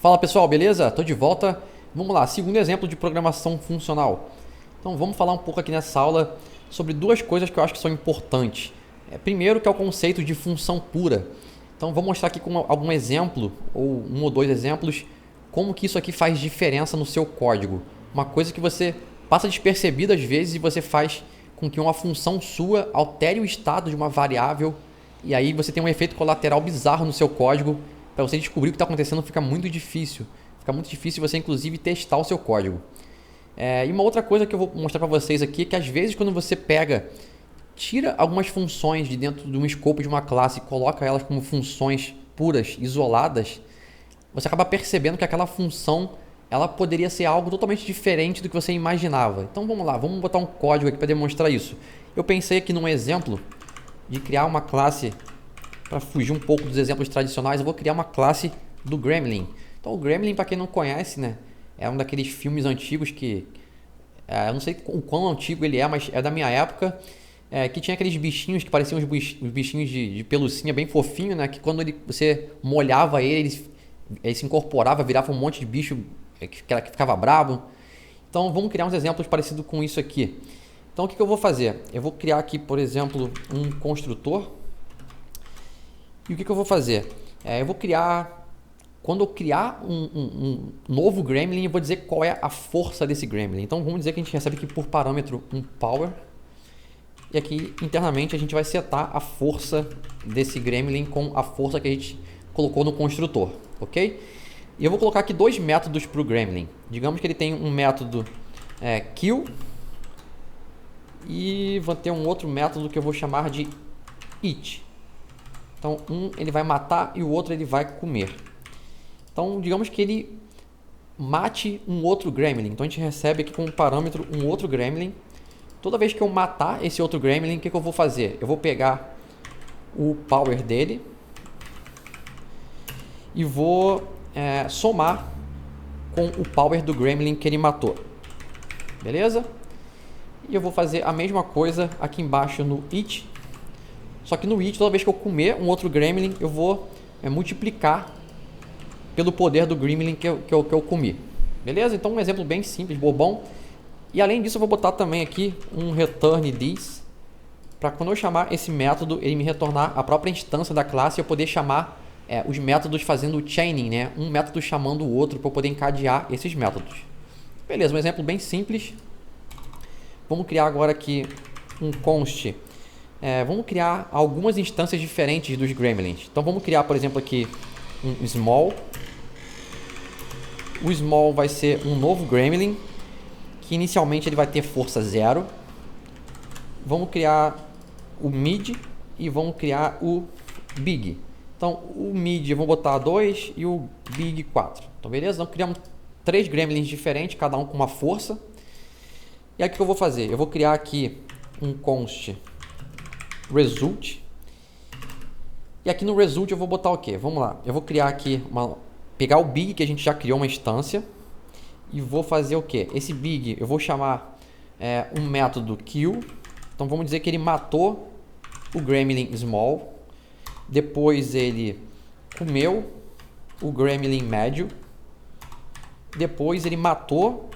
Fala pessoal, beleza? Tô de volta. Vamos lá, segundo exemplo de programação funcional. Então vamos falar um pouco aqui nessa aula sobre duas coisas que eu acho que são importantes. Primeiro, que é o conceito de função pura. Então vou mostrar aqui com algum exemplo, ou um ou dois exemplos, como que isso aqui faz diferença no seu código. Uma coisa que você passa despercebida às vezes e você faz com que uma função sua altere o estado de uma variável e aí você tem um efeito colateral bizarro no seu código. Para você descobrir o que está acontecendo fica muito difícil. Fica muito difícil você inclusive testar o seu código. E uma outra coisa que eu vou mostrar para vocês aqui é que às vezes quando você tira algumas funções de dentro de um escopo de uma classe e coloca elas como funções puras, isoladas, você acaba percebendo que aquela função ela poderia ser algo totalmente diferente do que você imaginava. Então vamos lá, vamos botar um código aqui para demonstrar isso. Eu pensei aqui num exemplo de criar uma classe, para fugir um pouco dos exemplos tradicionais, eu vou criar uma classe do Gremlin. Então o Gremlin, para quem não conhece, né, é um daqueles filmes antigos que... eu não sei o quão antigo ele é, mas é da minha época, que tinha aqueles bichinhos que pareciam os bichinhos de pelucinha bem fofinho, né, que quando você molhava ele se incorporava, virava um monte de bicho que ficava bravo. Então vamos criar uns exemplos parecidos com isso aqui. Então o que eu vou fazer? Eu vou criar aqui, por exemplo, um construtor. E o que eu vou fazer? Eu vou criar... Quando eu criar um novo Gremlin, eu vou dizer qual é a força desse Gremlin. Então vamos dizer que a gente recebe aqui por parâmetro um power. E aqui internamente a gente vai setar a força desse Gremlin com a força que a gente colocou no construtor, ok? E eu vou colocar aqui dois métodos para o Gremlin. Digamos que ele tem um método kill e vou ter um outro método que eu vou chamar de eat. Então um ele vai matar e o outro ele vai comer. Então digamos que ele mate um outro Gremlin. Então a gente recebe aqui como parâmetro um outro Gremlin. Toda vez que eu matar esse outro Gremlin, o que eu vou fazer? Eu vou pegar o power dele e vou somar com o power do Gremlin que ele matou. Beleza? E eu vou fazer a mesma coisa aqui embaixo no eat. Só que no eat, toda vez que eu comer um outro Gremlin, eu vou multiplicar pelo poder do Gremlin que eu comi. Beleza? Então um exemplo bem simples, bobão. E além disso eu vou botar também aqui um return this, para quando eu chamar esse método, ele me retornar a própria instância da classe e eu poder chamar os métodos fazendo chaining, né? Um método chamando o outro para eu poder encadear esses métodos. Beleza, um exemplo bem simples. Vamos criar agora aqui um const. Vamos criar algumas instâncias diferentes dos Gremlins. Então vamos criar, por exemplo, aqui um small. O small vai ser um novo Gremlin, que inicialmente ele vai ter força 0. Vamos criar o mid e vamos criar o big. Então o mid eu vou botar 2 e o big 4. Então beleza? Então criamos 3 Gremlins diferentes, cada um com uma força. E aí o que eu vou fazer? Eu vou criar aqui um const result. E aqui no result eu vou botar o quê? Vamos lá. Eu vou criar aqui pegar o big que a gente já criou uma instância e vou fazer o quê? Esse big eu vou chamar um método kill. Então vamos dizer que ele matou o Gremlin small. Depois ele comeu o Gremlin médio. Depois ele matou.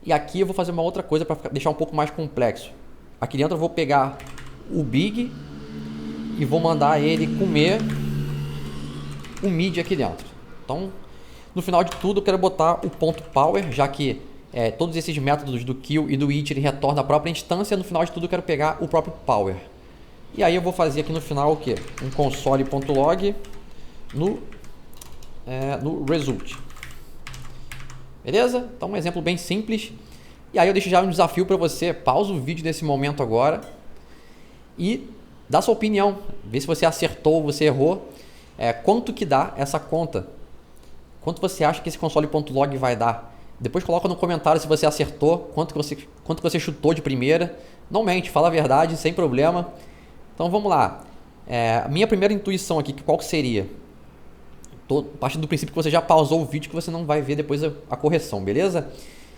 E aqui eu vou fazer uma outra coisa para deixar um pouco mais complexo. Aqui dentro eu vou pegar o big e vou mandar ele comer o mid aqui dentro. Então, no final de tudo, eu quero botar o ponto power, já que todos esses métodos do kill e do eat ele retorna a própria instância. No final de tudo, eu quero pegar o próprio power. E aí eu vou fazer aqui no final o que? Um console.log no result. Beleza? Então um exemplo bem simples. E aí eu deixo já um desafio para você. Pausa o vídeo nesse momento agora e dá sua opinião. Vê se você acertou ou você errou. Quanto que dá essa conta? Quanto você acha que esse console.log vai dar? Depois coloca no comentário se você acertou, quanto que você chutou de primeira. Não mente, fala a verdade, sem problema. Então vamos lá. Minha primeira intuição aqui, qual que seria? Partindo do princípio que você já pausou o vídeo, que você não vai ver depois a correção, beleza?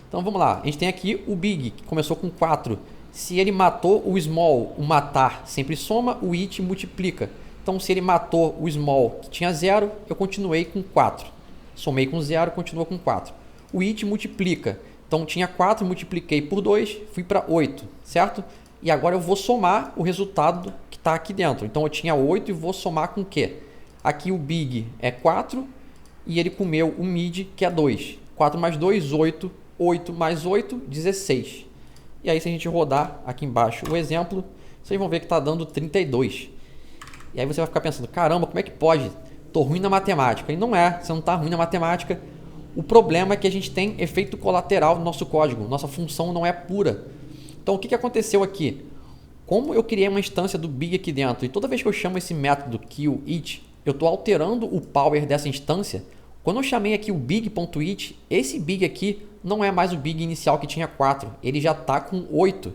Então vamos lá. A gente tem aqui o big, que começou com 4. Se ele matou o small, o matar sempre soma, o it multiplica. Então se ele matou o small, que tinha 0, eu continuei com 4. somei com 0, continua com 4. O it multiplica. Então tinha 4, multipliquei por 2, fui para 8, certo? E agora eu vou somar o resultado que está aqui dentro. Então eu tinha 8 e vou somar com o quê? Aqui o big é 4 e ele comeu o mid, que é 2. 4 mais 2, 8. 8 mais 8, 16. E aí se a gente rodar aqui embaixo o exemplo, vocês vão ver que está dando 32. E aí você vai ficar pensando, caramba, como é que pode? Estou ruim na matemática. E não é, você não está ruim na matemática. O problema é que a gente tem efeito colateral no nosso código. Nossa função não é pura. Então o que aconteceu aqui? Como eu criei uma instância do big aqui dentro, e toda vez que eu chamo esse método QIt, eu estou alterando o power dessa instância. Quando eu chamei aqui o big.it, esse big aqui não é mais o big inicial que tinha 4. Ele já está com 8.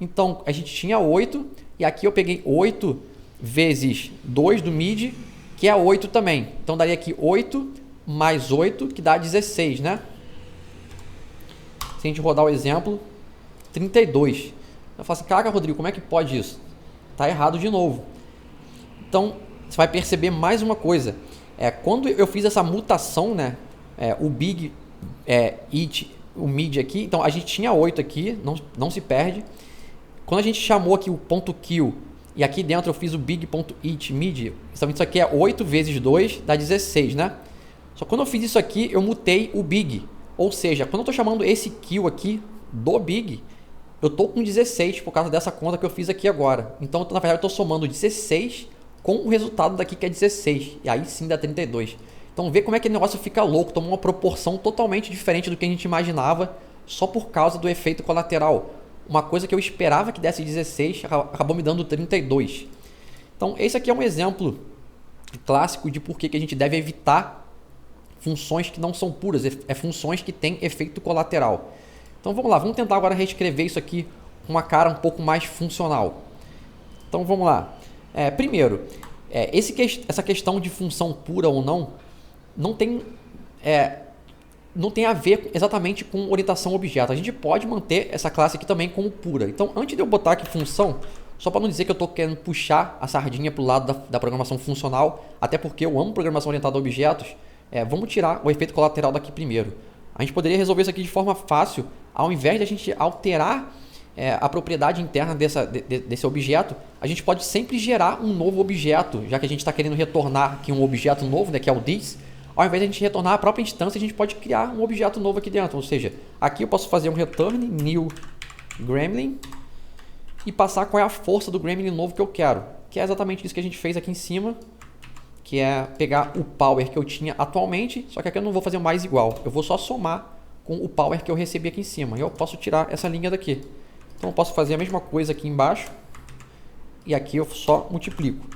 Então a gente tinha 8 e aqui eu peguei 8 vezes 2 do mid, que é 8 também. Então daria aqui 8 mais 8, que dá 16, né? Se a gente rodar o exemplo, 32. Eu falo assim, caraca, Rodrigo, como é que pode isso? Tá errado de novo. Então, você vai perceber mais uma coisa. Quando eu fiz essa mutação, né? O big, it, o mid aqui. Então, a gente tinha 8 aqui, não se perde. Quando a gente chamou aqui o ponto .kill, e aqui dentro eu fiz o big.it mid, então isso aqui é 8 vezes 2, dá 16, né? Só que quando eu fiz isso aqui, eu mutei o big. Ou seja, quando eu estou chamando esse kill aqui do big, eu estou com 16 por causa dessa conta que eu fiz aqui agora. Então, na verdade, eu estou somando 16 com o resultado daqui que é 16. E aí sim dá 32. Então, vê como é que o negócio fica louco. Toma uma proporção totalmente diferente do que a gente imaginava só por causa do efeito colateral. Uma coisa que eu esperava que desse 16 acabou me dando 32. Então, esse aqui é um exemplo clássico de por que a gente deve evitar funções que não são puras, funções que têm efeito colateral. Então vamos lá, vamos tentar agora reescrever isso aqui com uma cara um pouco mais funcional. Então vamos lá. Primeiro, essa questão de função pura ou não tem a ver exatamente com orientação a objeto. A gente pode manter essa classe aqui também como pura. Então antes de eu botar aqui função, só para não dizer que eu estou querendo puxar a sardinha para o lado da programação funcional, até porque eu amo programação orientada a objetos, vamos tirar o efeito colateral daqui primeiro. A gente poderia resolver isso aqui de forma fácil, ao invés de a gente alterar a propriedade interna desse objeto, a gente pode sempre gerar um novo objeto, já que a gente está querendo retornar aqui um objeto novo, né, que é o this. Ao invés de a gente retornar a própria instância, a gente pode criar um objeto novo aqui dentro. Ou seja, aqui eu posso fazer um return new gremlin e passar qual é a força do gremlin novo que eu quero, que é exatamente isso que a gente fez aqui em cima, que é pegar o power que eu tinha atualmente, só que aqui eu não vou fazer mais igual, eu vou só somar com o power que eu recebi aqui em cima, e eu posso tirar essa linha daqui. Então eu posso fazer a mesma coisa aqui embaixo, e aqui eu só multiplico.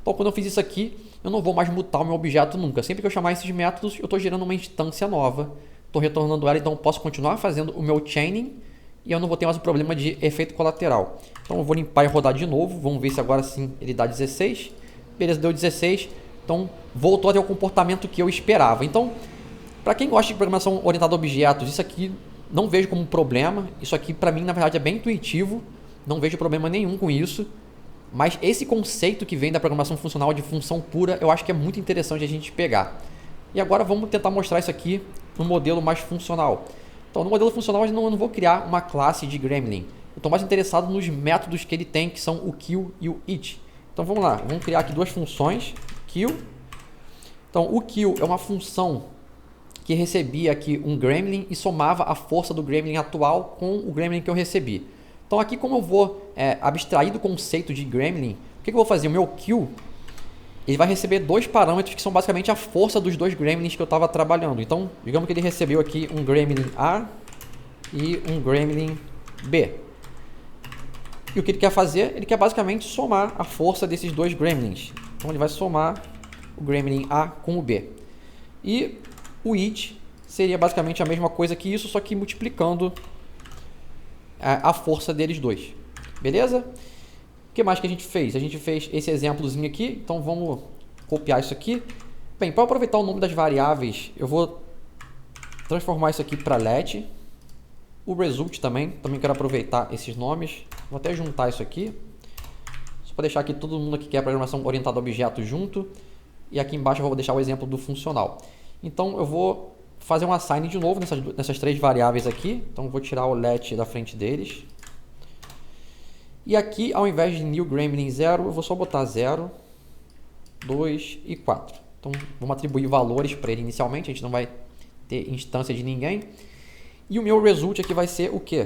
Então quando eu fiz isso aqui, eu não vou mais mutar o meu objeto nunca. Sempre que eu chamar esses métodos, eu estou gerando uma instância nova, estou retornando ela, então eu posso continuar fazendo o meu chaining, e eu não vou ter mais o problema de efeito colateral. Então eu vou limpar e rodar de novo, vamos ver se agora sim ele dá 16. Beleza, deu 16. Então, voltou a ter o comportamento que eu esperava. Então, para quem gosta de programação orientada a objetos, isso aqui não vejo como um problema. Isso aqui, para mim, na verdade, é bem intuitivo. Não vejo problema nenhum com isso. Mas esse conceito que vem da programação funcional de função pura, eu acho que é muito interessante a gente pegar. E agora vamos tentar mostrar isso aqui no modelo mais funcional. Então, no modelo funcional, eu não vou criar uma classe de gremlin. Eu estou mais interessado nos métodos que ele tem, que são o kill e o it. Então, vamos lá. Vamos criar aqui duas funções. Kill. Então, o kill é uma função que recebia aqui um gremlin e somava a força do gremlin atual com o gremlin que eu recebi. Então, aqui como eu vou abstrair do conceito de gremlin, o que eu vou fazer? O meu kill, ele vai receber dois parâmetros que são basicamente a força dos dois gremlins que eu estava trabalhando. Então, digamos que ele recebeu aqui um gremlin A e um gremlin B. E o que ele quer fazer? Ele quer basicamente somar a força desses dois gremlins. Então ele vai somar o gremlin A com o B. E o it seria basicamente a mesma coisa que isso, só que multiplicando a força deles dois. Beleza? O que mais que a gente fez? A gente fez esse exemplozinho aqui, então vamos copiar isso aqui. Bem, para aproveitar o nome das variáveis, eu vou transformar isso aqui para let. O result também quero aproveitar esses nomes. Vou até juntar isso aqui. Para deixar aqui todo mundo que quer programação orientada a objetos junto. E aqui embaixo eu vou deixar o exemplo do funcional. Então eu vou fazer um assign de novo nessas três variáveis aqui. Então eu vou tirar o let da frente deles. E aqui, ao invés de new gremlin 0, eu vou só botar 0, 2 e 4. Então vamos atribuir valores para ele inicialmente, a gente não vai ter instância de ninguém. E o meu result aqui vai ser o quê?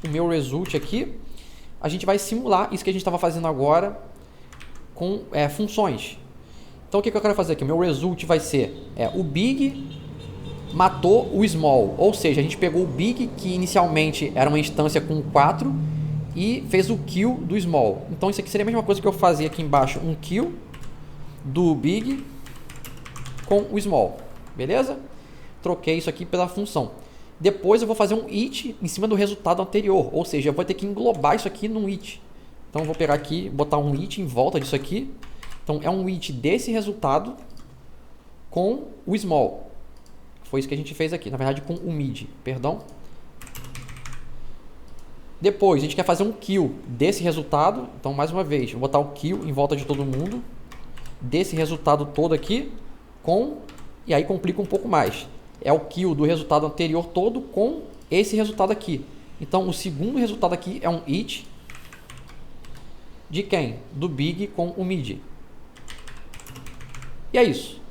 O meu result aqui, a gente vai simular isso que a gente estava fazendo agora com funções. Então o que eu quero fazer aqui? O meu result vai ser o big matou o small, ou seja, a gente pegou o big, que inicialmente era uma instância com 4, e fez o kill do small. Então isso aqui seria a mesma coisa que eu fazia aqui embaixo, um kill do big com o small, beleza? Troquei isso aqui pela função. Depois eu vou fazer um it em cima do resultado anterior, ou seja, eu vou ter que englobar isso aqui num it. Então eu vou pegar aqui, botar um it em volta disso aqui. Então é um it desse resultado com o small. Foi isso que a gente fez aqui, na verdade com o mid, perdão. Depois a gente quer fazer um kill desse resultado. Então mais uma vez, vou botar o kill em volta de todo mundo. Desse resultado todo aqui com... E aí complica um pouco mais. É o kill do resultado anterior todo com esse resultado aqui. Então o segundo resultado aqui é um it de quem? Do big com o mid. E é isso.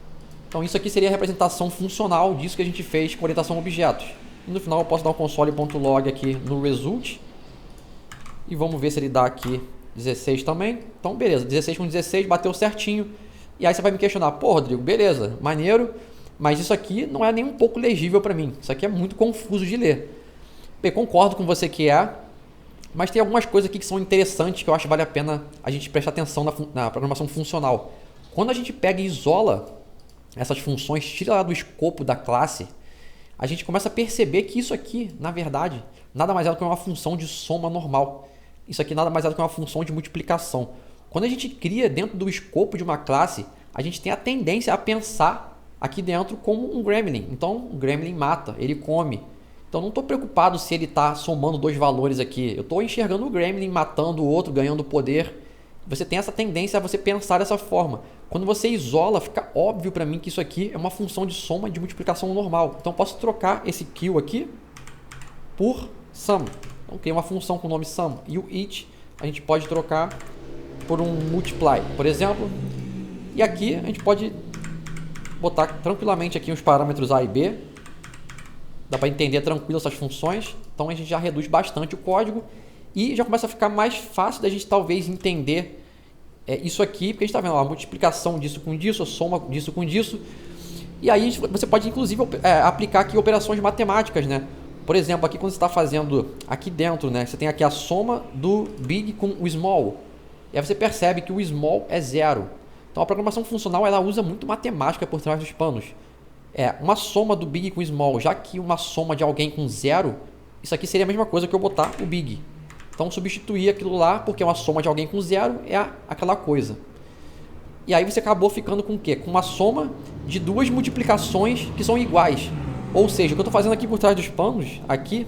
Então isso aqui seria a representação funcional disso que a gente fez com orientação a objetos. E no final eu posso dar um console.log aqui no result. E vamos ver se ele dá aqui 16 também. Então beleza, 16 com 16 bateu certinho. E aí você vai me questionar, pô Rodrigo, beleza, maneiro, mas isso aqui não é nem um pouco legível para mim. Isso aqui é muito confuso de ler. Bem, concordo com você que mas tem algumas coisas aqui que são interessantes que eu acho que vale a pena a gente prestar atenção na programação funcional. Quando a gente pega e isola essas funções, tira lá do escopo da classe, a gente começa a perceber que isso aqui, na verdade, nada mais é do que uma função de soma normal. Isso aqui nada mais é do que uma função de multiplicação. Quando a gente cria dentro do escopo de uma classe, a gente tem a tendência a pensar aqui dentro como um gremlin. Então, um gremlin mata, ele come. Então, não estou preocupado se ele está somando dois valores aqui. Eu estou enxergando o gremlin matando o outro, ganhando poder. Você tem essa tendência a você pensar dessa forma. Quando você isola, fica óbvio para mim que isso aqui é uma função de soma de multiplicação normal. Então, eu posso trocar esse kill aqui por sum. Então, criei uma função com o nome sum. E o it a gente pode trocar por um multiply, por exemplo. E aqui a gente pode botar tranquilamente aqui os parâmetros A e B. Dá para entender tranquilo essas funções. Então a gente já reduz bastante o código e já começa a ficar mais fácil da gente talvez entender isso aqui, porque a gente está vendo a multiplicação disso com disso, a soma disso com disso. E aí você pode inclusive aplicar aqui operações matemáticas, né? Por exemplo, aqui quando você está fazendo aqui dentro, né? Você tem aqui a soma do big com o small. E aí você percebe que o small é 0. Então a programação funcional ela usa muito matemática por trás dos panos. Uma soma do big com o small, já que uma soma de alguém com 0, isso aqui seria a mesma coisa que eu botar o big. Então substituir aquilo lá, porque uma soma de alguém com 0 é aquela coisa. E aí você acabou ficando com o quê? Com uma soma de duas multiplicações que são iguais. Ou seja, o que eu estou fazendo aqui por trás dos panos, aqui,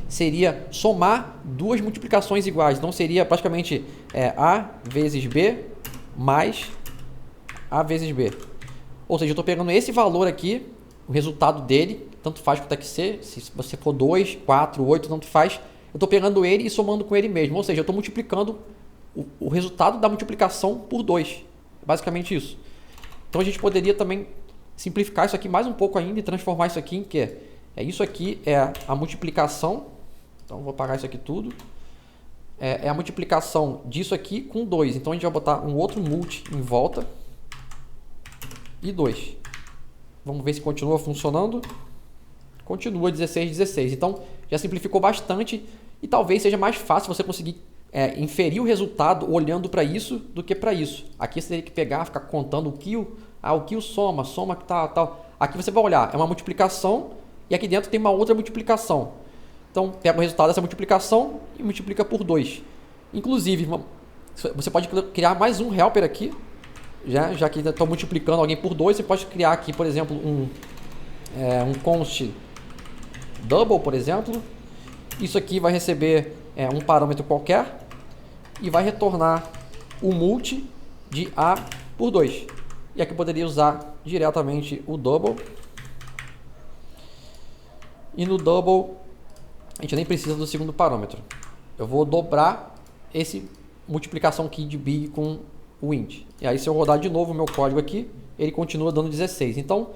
seria somar duas multiplicações iguais. Então seria praticamente A vezes B mais A vezes B. Ou seja, eu estou pegando esse valor aqui, o resultado dele, tanto faz quanto é que ser, se você for 2, 4, 8, tanto faz. Eu estou pegando ele e somando com ele mesmo. Ou seja, eu estou multiplicando o resultado da multiplicação por 2. Basicamente isso. Então a gente poderia também simplificar isso aqui mais um pouco ainda e transformar isso aqui em que isso aqui é a multiplicação. Então vou apagar isso aqui tudo. É a multiplicação disso aqui com 2. Então a gente vai botar um outro multi em volta. E 2. Vamos ver se continua funcionando. Continua 16, 16. Então já simplificou bastante. E talvez seja mais fácil você conseguir inferir o resultado olhando para isso do que para isso. Aqui você teria que pegar, ficar contando o kill. O kill soma que tal. Aqui você vai olhar, é uma multiplicação. E aqui dentro tem uma outra multiplicação. Então, pega o resultado dessa multiplicação e multiplica por 2. Inclusive, você pode criar mais um helper aqui. Já que estou multiplicando alguém por 2, você pode criar aqui, por exemplo, um const double, por exemplo. Isso aqui vai receber um parâmetro qualquer e vai retornar o multi de A por 2. E aqui eu poderia usar diretamente o double. E no double, a gente nem precisa do segundo parâmetro. Eu vou dobrar esse multiplicação aqui de big com o int. E aí se eu rodar de novo o meu código aqui, ele continua dando 16. Então,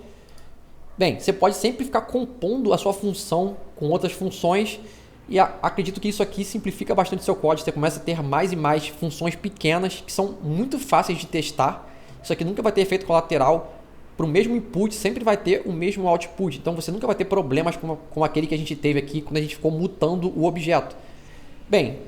bem, você pode sempre ficar compondo a sua função com outras funções e acredito que isso aqui simplifica bastante o seu código. Você começa a ter mais e mais funções pequenas que são muito fáceis de testar. Isso aqui nunca vai ter efeito colateral. Para o mesmo input, sempre vai ter o mesmo output. Então, você nunca vai ter problemas como aquele que a gente teve aqui quando a gente ficou mutando o objeto. Bem,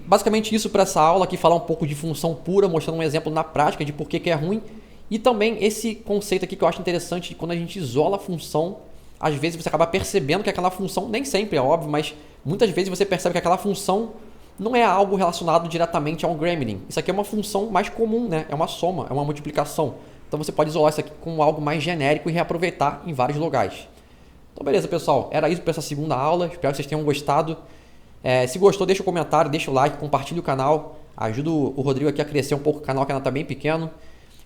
basicamente isso para essa aula aqui, falar um pouco de função pura, mostrando um exemplo na prática de por que é ruim. E também esse conceito aqui que eu acho interessante, de quando a gente isola a função, às vezes você acaba percebendo que aquela função, nem sempre é óbvio, mas muitas vezes você percebe que aquela função não é algo relacionado diretamente a um gremlin. Isso aqui é uma função mais comum, né? É uma soma, é uma multiplicação. Então você pode isolar isso aqui com algo mais genérico e reaproveitar em vários lugares. Então beleza, pessoal. Era isso para essa segunda aula. Espero que vocês tenham gostado. Se gostou, deixa um comentário, deixa o like, compartilha o canal. Ajuda o Rodrigo aqui a crescer um pouco o canal, que ainda está bem pequeno.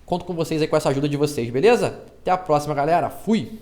Conto com vocês aí com essa ajuda de vocês, beleza? Até a próxima, galera. Fui!